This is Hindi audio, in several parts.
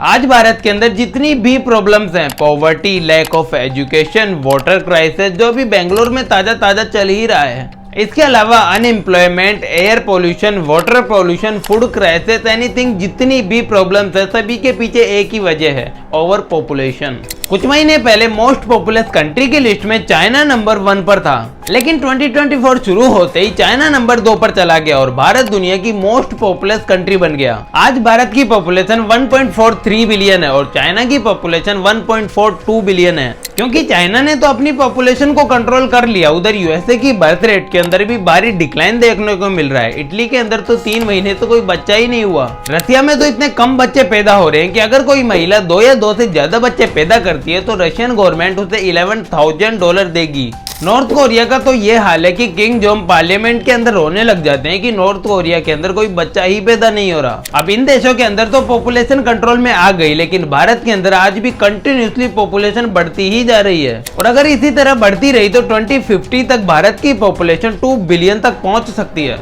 आज भारत के अंदर जितनी भी प्रॉब्लम्स हैं, poverty, lack of education, water crisis, जो भी बेंगलोर में ताजा चल ही रहा है, इसके अलावा unemployment, air pollution, water pollution, food crisis, anything, जितनी भी प्रॉब्लम्स है सभी के पीछे एक ही वजह है, ओवर पॉपुलेशन। कुछ महीने पहले मोस्ट पॉपुलस कंट्री की लिस्ट में चाइना नंबर 1 पर था, लेकिन 2024 शुरू होते ही चाइना नंबर 2 पर चला गया और भारत दुनिया की मोस्ट पॉपुलस कंट्री बन गया। आज भारत की पॉपुलेशन 1.43 बिलियन है और चाइना की पॉपुलेशन 1.42 बिलियन है, क्योंकि चाइना ने तो अपनी पॉपुलेशन को कंट्रोल कर लिया। उधर यूएसए की बर्थ रेट के अंदर भी भारी डिक्लाइन देखने को मिल रहा है। इटली के अंदर तो 3 महीने तो कोई बच्चा ही नहीं हुआ। रसिया में तो इतने कम बच्चे पैदा हो रहे हैं कि अगर कोई महिला 2 या 2 से ज्यादा बच्चे पैदा करती है तो रशियन गवर्नमेंट उसे $11,000 देगी। नॉर्थ कोरिया का तो ये हाल है कि किंग जोंग पार्लियामेंट के अंदर रोने लग जाते हैं कि नॉर्थ कोरिया के अंदर कोई बच्चा ही पैदा नहीं हो रहा। अब इन देशों के अंदर तो पॉपुलेशन कंट्रोल में आ गई, लेकिन भारत के अंदर आज भी कंटिन्यूसली पॉपुलेशन बढ़ती ही जा रही है और अगर इसी तरह बढ़ती रही तो 2050 तक भारत की पॉपुलेशन 2 बिलियन तक पहुंच सकती है।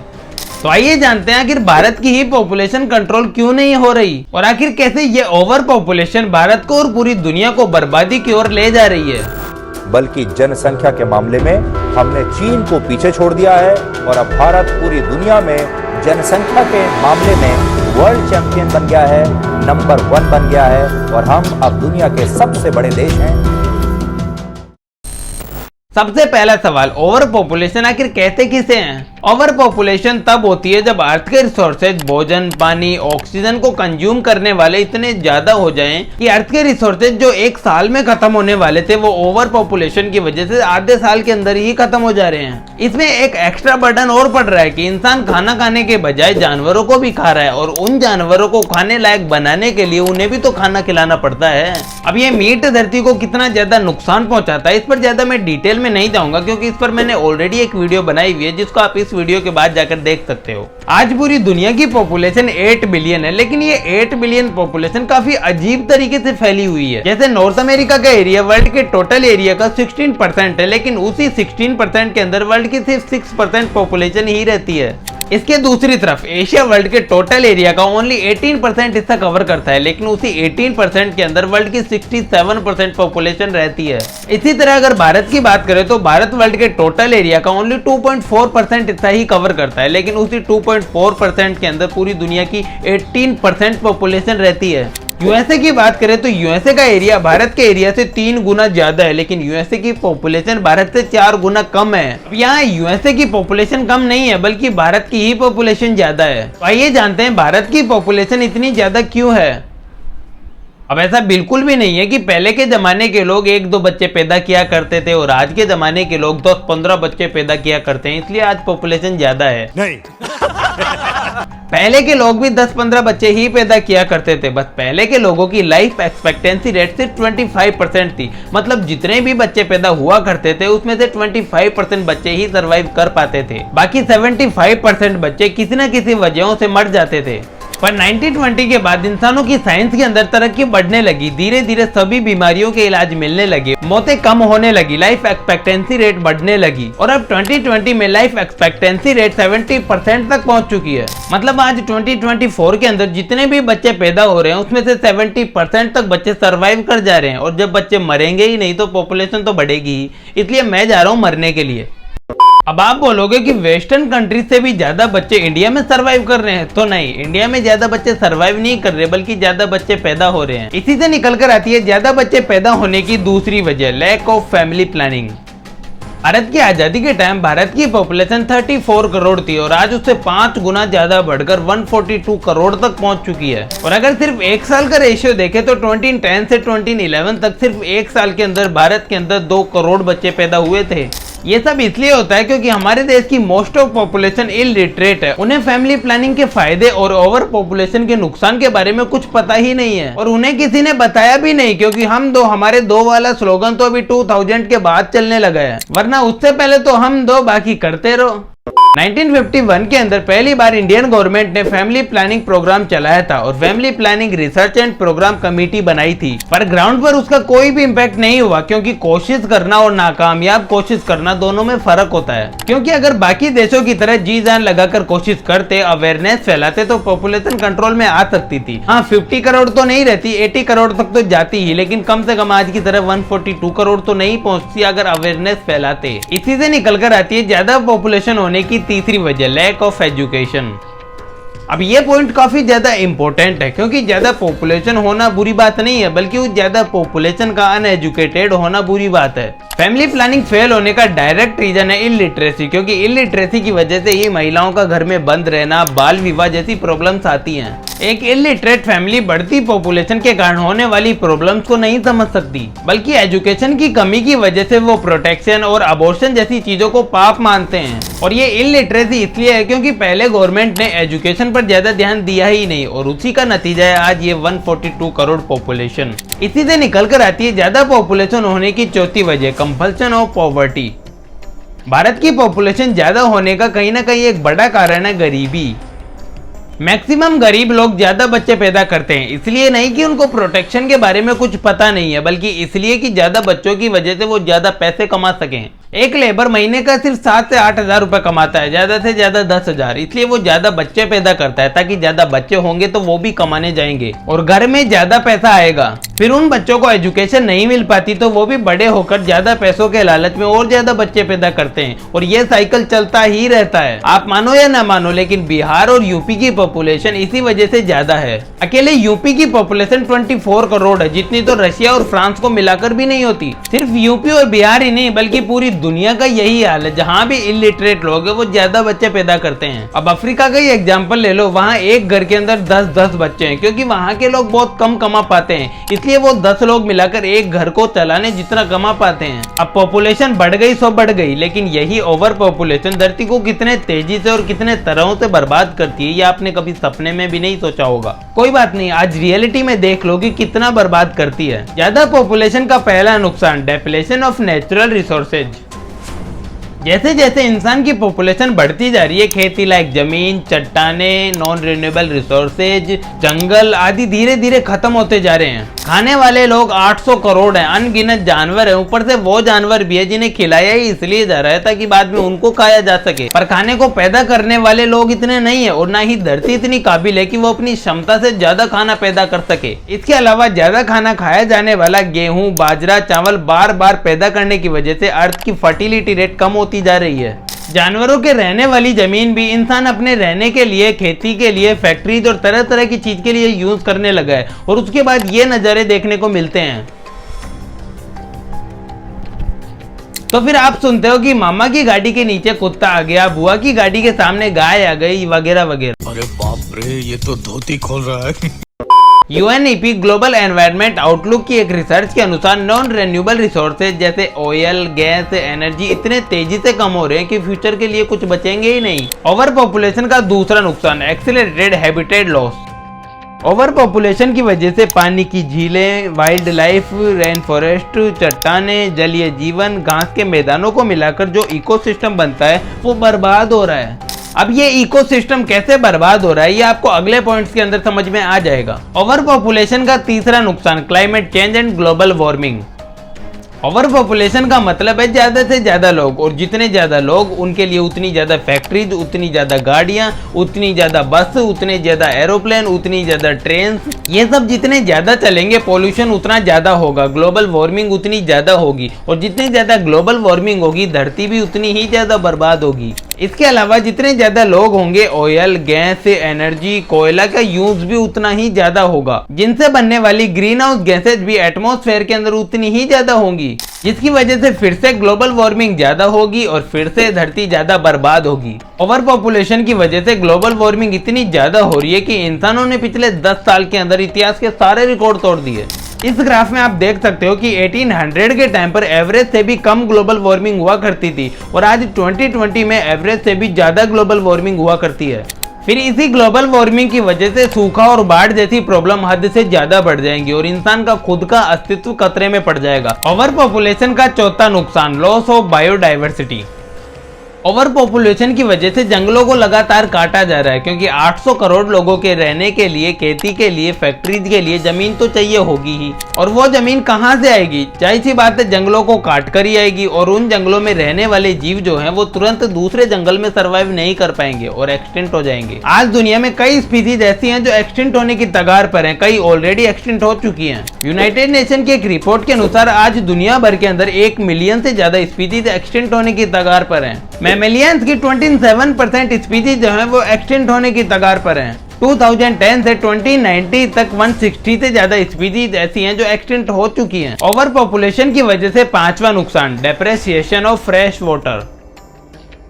तो आइए जानते हैं आखिर भारत की ही पॉपुलेशन कंट्रोल क्यों नहीं हो रही और आखिर कैसे ये ओवर पॉपुलेशन भारत को और पूरी दुनिया को बर्बादी की ओर ले जा रही है। बल्कि जनसंख्या के मामले में हमने चीन को पीछे छोड़ दिया है और अब भारत पूरी दुनिया में जनसंख्या के मामले में वर्ल्ड चैंपियन बन गया है, नंबर 1 बन गया है और हम अब दुनिया के सबसे बड़े देश हैं। सबसे पहला सवाल, ओवर पॉपुलेशन आखिर कहते किसे हैं? ओवर पॉपुलेशन तब होती है जब अर्थ के रिसोर्सेज, भोजन, पानी, ऑक्सीजन को कंज्यूम करने वाले इतने ज्यादा हो जाएं कि अर्थ के रिसोर्सेज जो एक साल में खत्म होने वाले थे वो ओवर पॉपुलेशन की वजह से आधे साल के अंदर ही खत्म हो जा रहे हैं। इसमें एक एक्स्ट्रा बर्डन और पड़ रहा है कि इंसान खाना खाने के बजाय जानवरों को भी खा रहा है और उन जानवरों को खाने लायक बनाने के लिए उन्हें भी तो खाना खिलाना पड़ता है। अब ये मीट धरती को कितना ज्यादा नुकसान पहुंचाता है इस पर ज्यादा मैं डिटेल में नहीं जाऊंगा, क्योंकि इस पर मैंने ऑलरेडी एक वीडियो बनाई हुई है जिसको आप इस वीडियो के बाद जाकर देख सकते हो। आज पूरी दुनिया की पॉपुलेशन 8 बिलियन है, लेकिन ये 8 बिलियन पॉपुलेशन काफी अजीब तरीके से फैली हुई है। जैसे नॉर्थ अमेरिका का एरिया वर्ल्ड के टोटल एरिया का 16% है, लेकिन उसी 16% के अंदर वर्ल्ड की सिर्फ 6% पॉपुलेशन ही रहती है। इसके दूसरी तरफ एशिया वर्ल्ड के टोटल एरिया का ओनली 18% हिस्सा कवर करता है, लेकिन उसी 18% के अंदर वर्ल्ड की 67% पॉपुलेशन रहती है। इसी तरह अगर भारत की बात करें तो भारत वर्ल्ड के टोटल एरिया का ओनली 2.4% हिस्सा ही कवर करता है, लेकिन उसी 2.4% के अंदर पूरी दुनिया की 18% पॉपुलेशन रहती है। यूएसए की बात करें तो यूएसए का एरिया भारत के एरिया से 3 गुना ज्यादा है, लेकिन यूएसए की पॉपुलेशन भारत से 4 गुना कम है। अब यहाँ यूएसए की पॉपुलेशन कम नहीं है बल्कि भारत की ही पॉपुलेशन ज्यादा है। तो आइए जानते हैं भारत की पॉपुलेशन इतनी ज्यादा क्यों है। अब ऐसा बिल्कुल भी नहीं है कि पहले के जमाने के लोग 1-2 बच्चे पैदा किया करते थे और आज के जमाने के लोग 10-15 बच्चे पैदा किया करते हैं, इसलिए आज पॉपुलेशन ज्यादा है। नहीं पहले के लोग भी 10-15 बच्चे ही पैदा किया करते थे, बस पहले के लोगों की लाइफ एक्सपेक्टेंसी रेट सिर्फ 25% थी। मतलब जितने भी बच्चे पैदा हुआ करते थे उसमें से 25% बच्चे ही सरवाइव कर पाते थे, बाकी 75% बच्चे किसी न किसी वजहों से मर जाते थे। पर 1920 के बाद इंसानों की साइंस के अंदर तरक्की बढ़ने लगी, धीरे धीरे सभी बीमारियों के इलाज मिलने लगे, मौतें कम होने लगी, लाइफ एक्सपेक्टेंसी रेट बढ़ने लगी और अब 2020 में लाइफ एक्सपेक्टेंसी रेट 70% तक पहुंच चुकी है। मतलब आज 2024 के अंदर जितने भी बच्चे पैदा हो रहे हैं उसमें से 70% तक बच्चे सरवाइव कर जा रहे हैं और जब बच्चे मरेंगे ही नहीं तो पॉपुलेशन तो बढ़ेगी ही, इसलिए मैं जा रहा हूँ मरने के लिए। अब आप बोलोगे कि वेस्टर्न कंट्री से भी ज्यादा बच्चे इंडिया में सरवाइव कर रहे हैं, तो नहीं, इंडिया में ज्यादा बच्चे सरवाइव नहीं कर रहे बल्कि ज्यादा बच्चे पैदा हो रहे हैं। इसी से निकल कर आती है ज्यादा बच्चे पैदा होने की दूसरी वजह, lack of family planning. Bharat की आजादी के टाइम भारत की पॉपुलेशन 34 करोड़ थी और आज उससे 5 गुना ज्यादा बढ़कर 142 करोड़ तक पहुंच चुकी है। और अगर सिर्फ एक साल का रेशियो देखें तो 2010 से 2011 तक सिर्फ एक साल के अंदर भारत के अंदर 2 करोड़ बच्चे पैदा हुए थे। ये सब इसलिए होता है क्योंकि हमारे देश की मोस्ट ऑफ पॉपुलेशन इलिटरेट है, उन्हें फैमिली प्लानिंग के फायदे और ओवर पॉपुलेशन के नुकसान के बारे में कुछ पता ही नहीं है और उन्हें किसी ने बताया भी नहीं, क्योंकि हमारे दो वाला स्लोगन तो अभी 2000 के बाद चलने लगा है, वरना उससे पहले तो हम दो बाकी करते रहो। 1951 के अंदर पहली बार इंडियन गवर्नमेंट ने फैमिली प्लानिंग प्रोग्राम चलाया था और family planning research and programme committee बनाई थी, पर ग्राउंड पर उसका कोई भी इम्पैक्ट नहीं हुआ, क्योंकि कोशिश करना और नाकामयाब कोशिश करना दोनों में फर्क होता है। क्योंकि अगर बाकी देशों की तरह जी जान लगाकर कोशिश करते, अवेयरनेस फैलाते तो पॉपुलेशन कंट्रोल में आ सकती थी। हाँ, 50 करोड़ तो नहीं रहती, 80 करोड़ तक तो जाती ही, लेकिन कम से कम आज की तरह 142 करोड़ तो नहीं पहुंचती अगर अवेयरनेस फैलाते। इसी से निकल कर आती है ज्यादा पॉपुलेशन होने की तीसरी वजह, लैक ऑफ एजुकेशन। अब ये पॉइंट काफी ज्यादा इंपॉर्टेंट है, क्योंकि ज्यादा पॉपुलेशन होना बुरी बात नहीं है, बल्कि उस ज्यादा पॉपुलेशन का अनएजुकेटेड होना बुरी बात है। फैमिली प्लानिंग फेल होने का डायरेक्ट रीजन है इलिटरेसी, क्योंकि इलिटरेसी की वजह से ही महिलाओं का घर में बंद रहना, बाल विवाह जैसी प्रॉब्लम्स आती हैं। एक इलिटरेट फैमिली बढ़ती पॉपुलेशन के कारण होने वाली प्रॉब्लम्स को नहीं समझ सकती, बल्कि एजुकेशन की कमी की वजह से वो प्रोटेक्शन और अबॉर्शन जैसी चीजों को पाप मानते हैं। और ये इलिटरेसी इसलिए है क्योंकि पहले गवर्नमेंट ने एजुकेशन पर ज्यादा ध्यान दिया ही नहीं, और उसी का नतीजा है आज ये 142 करोड़ पॉपुलेशन। इसी से निकल कर आती है ज्यादा पॉपुलेशन होने की चौथी वजह, कंपल्सन ऑफ पॉवर्टी। भारत की पॉपुलेशन ज्यादा होने का कहीं ना कहीं एक बड़ा कारण है गरीबी। मैक्सिमम गरीब लोग ज्यादा बच्चे पैदा करते हैं, इसलिए नहीं कि उनको प्रोटेक्शन के बारे में कुछ पता नहीं है, बल्कि इसलिए कि ज्यादा बच्चों की वजह से वो ज्यादा पैसे कमा सकें। एक लेबर महीने का सिर्फ 7 से 8 हजार रुपए कमाता है, ज्यादा से ज्यादा 10 हजार, इसलिए वो ज्यादा बच्चे पैदा करता है, ताकि ज्यादा बच्चे होंगे तो वो भी कमाने जाएंगे और घर में ज्यादा पैसा आएगा। फिर उन बच्चों को एजुकेशन नहीं मिल पाती तो वो भी बड़े होकर ज्यादा पैसों के लालच में और ज्यादा बच्चे पैदा करते हैं, और ये साइकिल चलता ही रहता है। आप मानो या ना मानो, लेकिन बिहार और यूपी की पॉपुलेशन इसी वजह से ज्यादा है। अकेले यूपी की पॉपुलेशन 24 करोड़ है, जितनी तो रशिया और फ्रांस को मिलाकर भी नहीं होती। सिर्फ यूपी और बिहार ही नहीं, बल्कि पूरी दुनिया का यही हाल है, जहाँ भी इलिटरेट लोग हैं वो ज्यादा बच्चे पैदा करते हैं। अब अफ्रीका का ही एग्जांपल ले लो, वहाँ एक घर के अंदर 10-10 बच्चे हैं, क्योंकि वहाँ के लोग बहुत कम कमा पाते हैं, इसलिए वो 10 लोग मिलाकर एक घर को चलाने जितना कमा पाते हैं। अब पॉपुलेशन बढ़ गई सो बढ़ गई, लेकिन यही ओवर पॉपुलेशन धरती को कितने तेजी से और कितने तरहों से बर्बाद करती है, ये आपने कभी सपने में भी नहीं सोचा होगा। कोई बात नहीं, आज रियलिटी में देख लो कि कितना बर्बाद करती है। ज्यादा पॉपुलेशन का पहला नुकसान, डेप्लेशन ऑफ नेचुरल रिसोर्सेज। जैसे जैसे इंसान की पॉपुलेशन बढ़ती जा रही है, खेती लायक जमीन, चट्टाने, नॉन रिन्यूएबल रिसोर्सेज, जंगल आदि धीरे धीरे खत्म होते जा रहे हैं। खाने वाले लोग 800 करोड़ हैं, अनगिनत जानवर हैं, ऊपर से वो जानवर भी है जिन्हें खिलाया ही इसलिए जा रहा है ताकि बाद में उनको खाया जा सके। पर खाने को पैदा करने वाले लोग इतने नहीं है, और ना ही धरती इतनी काबिल है कि वो अपनी क्षमता से ज्यादा खाना पैदा कर सके। इसके अलावा ज्यादा खाना खाया जाने वाला गेहूं, बाजरा, चावल बार बार पैदा करने की वजह से अर्थ की फर्टिलिटी रेट कम होती जा रही है। जानवरों के रहने वाली जमीन भी इंसान अपने रहने के लिए, खेती के लिए, फैक्ट्रीज और तरह तरह की चीज के लिए यूज करने लगा है, और उसके बाद ये नजारे देखने को मिलते हैं। तो फिर आप सुनते हो कि मामा की गाड़ी के नीचे कुत्ता आ गया, बुआ की गाड़ी के सामने गाय आ गई, वगैरह वगैरह। अरे बाप रे, ये तो धोती खोल रहा है। यूएनईपी ग्लोबल एनवायरनमेंट आउटलुक की एक रिसर्च के अनुसार नॉन रिन्यूएबल रिसोर्सेज जैसे ऑयल, गैस, एनर्जी इतने तेजी से कम हो रहे हैं कि फ्यूचर के लिए कुछ बचेंगे ही नहीं। ओवर पॉपुलेशन का दूसरा नुकसान, accelerated habitat loss. Over population की वजह से पानी की झीलें, वाइल्ड लाइफ, रेन फॉरेस्ट, चट्टाने, जलीय जीवन, घास के मैदानों को मिलाकर जो इकोसिस्टम बनता है वो बर्बाद हो रहा है। अब ये इकोसिस्टम कैसे बर्बाद हो रहा है ये आपको अगले पॉइंट्स के अंदर समझ में आ जाएगा। ओवर पॉपुलेशन का तीसरा नुकसान, climate change and global warming. Over population का मतलब है ज्यादा से ज्यादा लोग, और जितने ज्यादा लोग उनके लिए उतनी ज्यादा फैक्ट्रीज, उतनी ज्यादा गाड़ियां, उतनी ज्यादा बस, उतने ज्यादा एरोप्लेन, उतनी ज्यादा ट्रेन। ये सब जितने ज्यादा चलेंगे पॉल्यूशन उतना ज्यादा होगा, ग्लोबल वार्मिंग उतनी ज्यादा होगी, और जितनी ज्यादा ग्लोबल वार्मिंग होगी धरती भी उतनी ही ज्यादा बर्बाद होगी। इसके अलावा जितने ज्यादा लोग होंगे ऑयल, गैस, एनर्जी, कोयला का यूज भी उतना ही ज्यादा होगा, जिनसे बनने वाली ग्रीन हाउस गैसेज भी एटमॉस्फेयर के अंदर उतनी ही ज्यादा होंगी, जिसकी वजह से फिर से ग्लोबल वार्मिंग ज्यादा होगी और फिर से धरती ज्यादा बर्बाद होगी। ओवर पॉपुलेशन की वजह से ग्लोबल वार्मिंग इतनी ज्यादा हो रही है कि इंसानों ने पिछले 10 साल के अंदर इतिहास के सारे रिकॉर्ड तोड़ दिए। इस ग्राफ में आप देख सकते हो कि 1800 के टाइम पर एवरेज से भी कम ग्लोबल वार्मिंग हुआ करती थी, और आज 2020 में एवरेज से भी ज्यादा ग्लोबल वार्मिंग हुआ करती है। फिर इसी ग्लोबल वार्मिंग की वजह से सूखा और बाढ़ जैसी प्रॉब्लम हद से ज्यादा बढ़ जाएंगी और इंसान का खुद का अस्तित्व खतरे में पड़ जाएगा। ओवर पॉपुलेशन का चौथा नुकसान, loss of biodiversity. Over population की वजह से जंगलों को लगातार काटा जा रहा है, क्योंकि 800 करोड़ लोगों के रहने के लिए, खेती के लिए, फैक्ट्रीज के लिए जमीन तो चाहिए होगी ही। और वो जमीन कहाँ से आएगी? जाहिर सी बात है, जंगलों को काट कर ही आएगी। और उन जंगलों में रहने वाले जीव जो हैं वो तुरंत दूसरे जंगल में सर्वाइव नहीं कर पाएंगे और एक्सटिंक्ट हो जाएंगे। आज दुनिया में कई स्पीसीज ऐसी हैं जो एक्सटिंक्ट होने की कगार पर हैं, कई ऑलरेडी एक्सटिंक्ट हो चुकी हैं। यूनाइटेड नेशन की एक रिपोर्ट के अनुसार आज दुनिया भर के अंदर 1 मिलियन से ज्यादा स्पीसीज एक्सटिंक्ट होने की कगार पर हैं। मैमेलियंस की 27% स्पीसीज जो हैं वो एक्सटिंक्ट होने की कगार पर हैं। 2010 से 2090 तक 160 से ज्यादा स्पीसीज ऐसी हैं जो एक्सटिंक्ट हो चुकी हैं। ओवर पॉपुलेशन की वजह से 5वां नुकसान, depreciation of fresh water.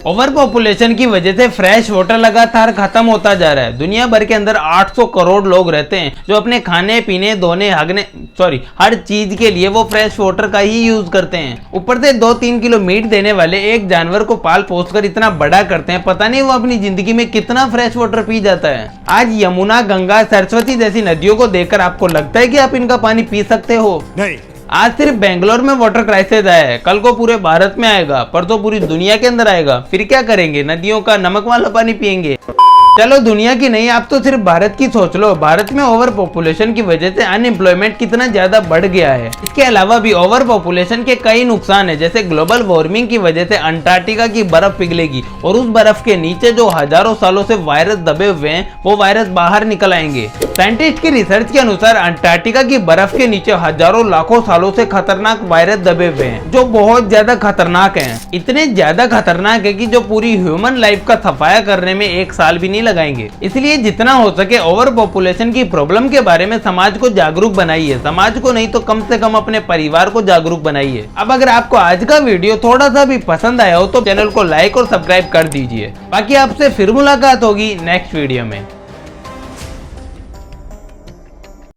Over population की वजह से फ्रेश वाटर लगातार खत्म होता जा रहा है। दुनिया भर के अंदर 800 करोड़ लोग रहते हैं जो अपने खाने पीने, धोने, हर चीज के लिए वो फ्रेश वाटर का ही यूज करते हैं। ऊपर से 2-3 किलो मीट देने वाले एक जानवर को पाल पोस कर इतना बड़ा करते हैं, पता नहीं वो अपनी जिंदगी में कितना फ्रेश वाटर पी जाता है। आज यमुना, गंगा, सरस्वती जैसी नदियों को देखकर आपको लगता है कि आप इनका पानी पी सकते हो? नहीं। आज सिर्फ बेंगलोर में वाटर क्राइसिस आया है, कल को पूरे भारत में आएगा, परसों पूरी दुनिया के अंदर आएगा। फिर क्या करेंगे? नदियों का नमक वाला पानी पिएंगे? चलो दुनिया की नहीं, आप तो सिर्फ भारत की सोच लो। भारत में ओवर पॉपुलेशन की वजह से अनएम्प्लॉयमेंट कितना ज्यादा बढ़ गया है। इसके अलावा भी ओवर पॉपुलेशन के कई नुकसान है, जैसे ग्लोबल वार्मिंग की वजह से अंटार्कटिका की बर्फ पिघलेगी और उस बर्फ के नीचे जो हजारों सालों से वायरस दबे हुए हैं वो वायरस बाहर निकल आएंगे। साइंटिस्ट की रिसर्च के अनुसार अंटार्कटिका की बर्फ के नीचे हजारों लाखों सालों से खतरनाक वायरस दबे हुए हैं, जो बहुत ज्यादा खतरनाक हैं। इतने ज्यादा खतरनाक है कि जो पूरी ह्यूमन लाइफ का सफाया करने में 1 साल भी नहीं लगाएंगे। इसलिए जितना हो सके ओवर पॉपुलेशन की प्रॉब्लम के बारे में समाज को जागरूक बनाइए। समाज को नहीं तो कम से कम अपने परिवार को जागरूक बनाइए। अब अगर आपको आज का वीडियो थोड़ा सा भी पसंद आया हो तो चैनल को लाइक और सब्सक्राइब कर दीजिए। बाकी आपसे फिर मुलाकात होगी नेक्स्ट वीडियो में।